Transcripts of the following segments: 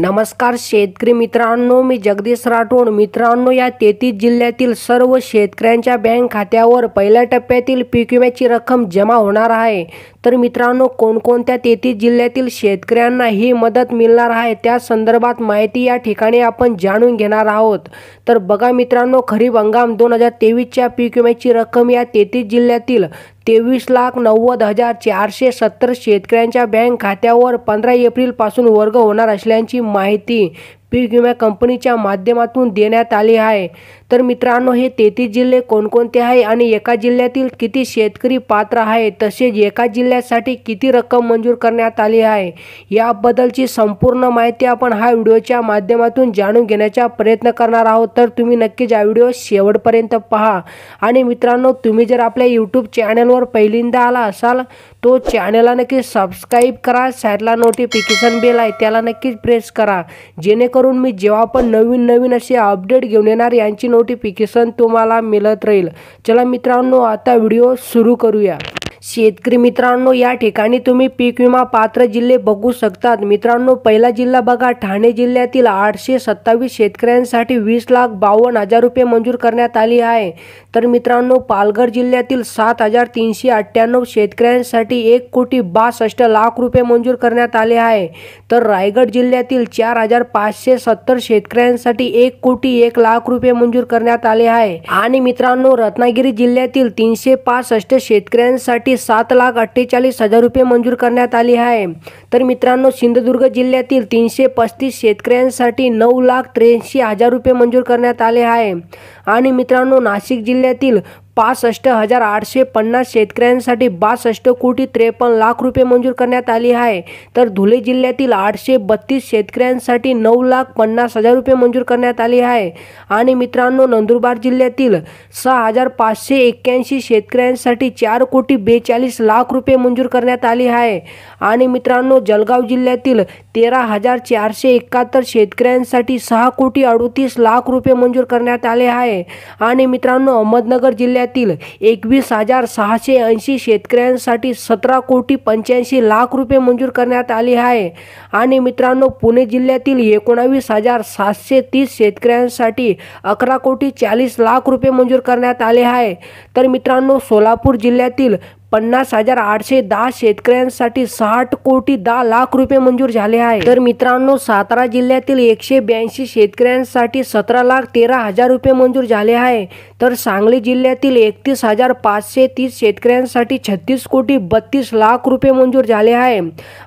नमस्कार शेतकरी मित्रांनो, मी जगदीश राठोड। मित्रांनो, या 33 जिल्ह्यातील सर्व शेतकऱ्यांच्या बँक खात्यावर पहिल्या टप्प्यातील पीक विम्याची रक्कम जमा होणार आहे। तर मित्रांनो, कोणकोणत्या 33 जिल्ह्यातील शेतकऱ्यांना ही मदत मिळणार आहे त्या संदर्भात माहिती या ठिकाणी आपण जाणून घेणार आहोत। तर बघा मित्रांनो, खरीप हंगाम 2023च्या पीक विम्याची रक्कम या 33 जिल्ह्यातील 23,90,470 शेतकऱ्यांच्या बँक खात्यावर 15 एप्रिलपासून वर्ग होणार असल्याची माहिती पीक विमा कंपनीच्या माध्यमातून देण्यात आली आहे। तर मित्रांनो, हे 33 जिल्हे कोणकोणते आहे आणि एका जिल्ह्यातील किती शेतकरी पात्र आहे, तसेच एका जिल्ह्यासाठी किती रक्कम मंजूर करण्यात आली आहे, याबद्दलची संपूर्ण माहिती आपण हा व्हिडिओच्या माध्यमातून जाणून घेण्याचा प्रयत्न करणार आहोत। तर तुम्ही नक्कीच हा व्हिडिओ शेवटपर्यंत पहा। आणि मित्रांनो, तुम्ही जर आपल्या यूट्यूब चॅनलवर पहिल्यांदा आला असाल तो चॅनलला नक्की सबस्क्राईब करा। साईडला नोटिफिकेशन बेल आहे त्याला नक्कीच प्रेस करा, जेणेकरून मी जेव्हा पण नवीन असे अपडेट घेऊन येणार यांची नोटिफिकेशन तुम्हाला मिळत राहील। चला मित्रांनो, आता व्हिडिओ सुरू करूया। शेतकरी मित्रांनो, या ठिकाणी तुम्ही पीक विमा पात्र जिल्हे बघू शकतात। मित्रांनो, पहिला जिल्हा बघा, ठाणे जिल्ह्यातील 827 शेतकऱ्यांसाठी 20,52,000 रुपये मंजूर करण्यात आली आहे। तर मित्रांनो, पालघर जिल्ह्यातील 7,398 शेतकऱ्यांसाठी 1,62,00,000 रुपये मंजूर करण्यात आले आहे। तर रायगड जिल्ह्यातील 4,570 शेतकऱ्यांसाठी 1,01,00,000 रुपये मंजूर करण्यात आले आहे। आणि मित्रांनो, रत्नागिरी जिल्ह्यातील 365 शेतकऱ्यांसाठी 7,48,000 रुपये मंजूर करण्यात आली आहे। तर मित्रांनो, सिंधुदुर्ग जिल्ह्यातील 335 शेतकऱ्यांसाठी 9,83,000 रुपये मंजूर करण्यात आले आहे। आणि मित्रांनो, नाशिक जिल्ह्यातील 65,850 शेतकऱ्यांसाठी 62,53,00,000 रुपये मंजूर करण्यात आली आहे। तर धुळे जिल्ह्यातील 832 शेतकऱ्यांसाठी 9,50,000 रुपये मंजूर करण्यात आली आहे। आणि मित्रांनो, नंदुरबार जिल्ह्यातील 6,581 शेतकऱ्यांसाठी 4,42,00,000 रुपये मंजूर करण्यात आली आहे। आणि मित्रांनो, जळगाव जिल्ह्यातील 13,471 शेतकऱ्यांसाठी 6,38,00,000 रुपये मंजूर करण्यात आले आहे। आणि मित्रांनो, अहमदनगर जिल्ह्यातील 21,680 शेतकऱ्यांसाठी 17,85,00,000 रुपये मंजूर करण्यात आले आहे। आणि मित्रांनो, पुणे जिल्ह्यातील 19,730 शेतकऱ्यांसाठी 11,40,00,000 रुपये मंजूर करण्यात आले आहे। तर मित्रांनो, सोलापूर जिल्ह्यातील 50,810 शेतकऱ्यांसाठी 60,10,00,000 रुपये मंजूर झाले आहे। तर मित्रांनो, सातारा जिल्ह्यातील 182 शेतकऱ्यांसाठी 17,13,000 रुपये मंजूर झाले आहे। तर सांगली जिल्ह्यातील 31,530 शेतकऱ्यांसाठी 36,32,00,000 रुपये मंजूर झाले आहे।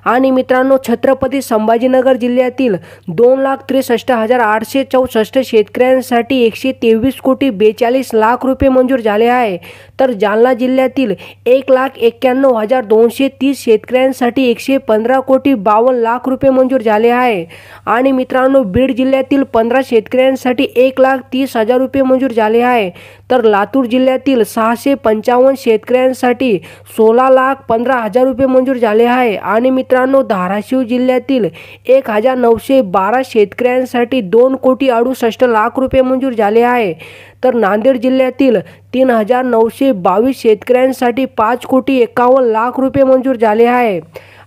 आणि मित्रांनो, छत्रपती संभाजीनगर जिल्ह्यातील 2,63,864 शेतकऱ्यांसाठी 123,42,00,000 रुपये मंजूर झाले आहे। तर जालना जिल्ह्यातील 1,91,230 शेतकऱ्यांसाठी 115,52,00,000 रुपये मंजूर झाले आहे। आणि मित्रांनो, बीड जिल्ह्यातील 15 शेतकऱ्यांसाठी 1,30,000 रुपये मंजूर झाले आहे। तर लातूर जिल्ह्यातील 655 शेतकऱ्यांसाठी 16,15,000 रुपये मंजूर झाले आहे। आणि मित्रांनो, धाराशिव जिल्ह्यातील 1,912 शेतकऱ्यांसाठी 2,68,00,000 रुपये मंजूर झाले आहे। तर नांदेड जिल्ह्यातील 3,922 शेतकऱ्यांसाठी 5,51,00,000 रुपये मंजूर झाले आहे।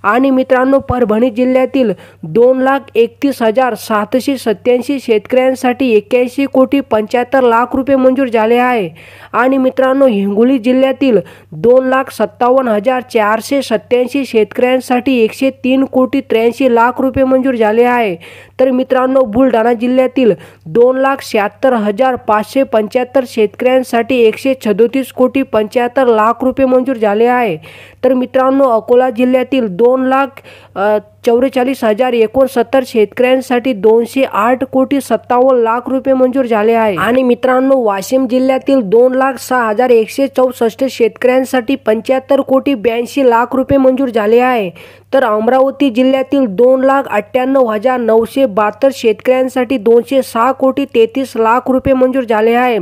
आणि मित्रांनो, परभणी जिल्ह्यातील 2,31,787 शेतकऱ्यांसाठी 81,75,00,000 रुपये मंजूर झाले आहे। आणि मित्रांनो, हिंगोली जिल्ह्यातील 2,57,487 शेतकऱ्यांसाठी 103,83,00,000 रुपये मंजूर झाले आहे। तर मित्रांनो, बुलढाणा जिल्ह्यातील 2,76,575 शेतकऱ्यांसाठी 137,75,00,000 रुपये मंजूर झाले आहे। तर मित्रांनो, अकोला जिल्ह्यातील 2,44,069 शेतकऱ्यांसाठी 208,57,00,000 रुपये मंजूर झाले आहे। आणि मित्रांनो, वाशिम जिल्ह्यातील 2,06,164 शेतकऱ्यांसाठी 75,82,00,000 रुपये मंजूर झाले आहे। तर अमरावती जिल्ह्यातील 2,98,972 शेतकऱ्यांसाठी 206,33,00,000 रुपये मंजूर झाले आहे।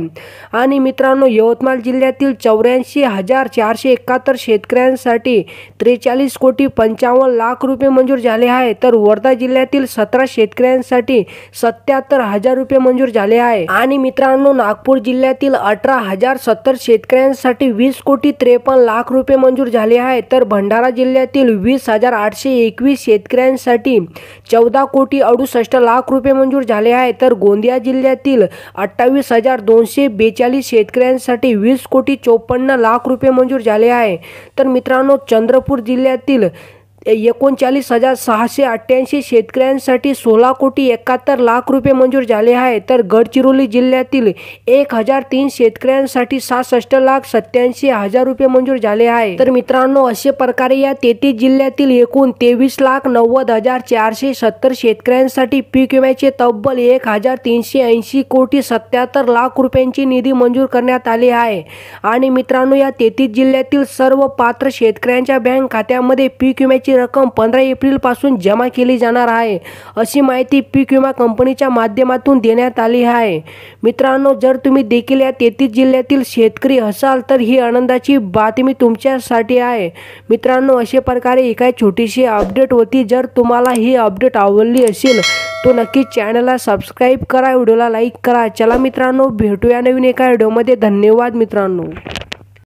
आणि मित्रांनो, यवतमाळ जिल्ह्यातील 84,471 शेतकऱ्यांसाठी 43,55,00,000 रुपये मंजूर झाले आहे, तर वर्धा जिल्ह्यातील 17 शेतकऱ्यांसाठी 77,000 रुपये मंजूर झाले आहे। आणि मित्रांनो, नागपूर जिल्ह्यातील 18,070 शेतकऱ्यांसाठी 20,53,00,000 रुपये मंजूर झाले आहे, तर भंडारा जिल्ह्यातील 20,821 शेतकऱ्यांसाठी 14,68,00,000 रुपये मंजूर झाले आहे, तर गोंदिया जिल्ह्यातील 28,242 शेतकऱ्यांसाठी 20,54,00,000 रुपये मंजूर झाले आहे। तर मित्रांनो, चंद्रपूर जिल्ह्यातील 39,688 शेतकऱ्यांसाठी 16,71,00,000 रुपये मंजूर झाले आहे, तर गडचिरोली जिल्ह्यातील 1,003 शेतकऱ्यांसाठी 66,87,000 रुपये मंजूर झाले आहे। तर मित्रांनो, अशा प्रकारे या 33 जिल्ह्यातील एकूण 23,90,470 शेतकऱ्यांसाठी पीक विम्याचे तब्बल 1,380,77,00,000 रुपयांची निधी मंजूर करण्यात आली आहे। आणि मित्रांनो, या 33 जिल्ह्यातील सर्व पात्र शेतकऱ्यांच्या बँक खात्यामध्ये पीक विम्याची रक्कम 15 एप्रिल पासून जमा केली जाणार आहे, अशी माहिती पीक विमा कंपनीच्या माध्यमातून देण्यात आली आहे। मित्रांनो, जर तुम्ही देखील या 33 जिल्ह्यातील शेतकरी असाल तर ही आनंदाची बातमी तुमच्यासाठी आहे। मित्रांनो, अशा प्रकारे ही काही छोटीशी अपडेट होती। जर तुम्हाला ही अपडेट आवडली असेल तो नक्की चॅनलला सबस्क्राईब करा, व्हिडिओला लाईक करा। चला मित्रांनो, भेटूया नवीन एका व्हिडिओमध्ये। धन्यवाद मित्रांनो।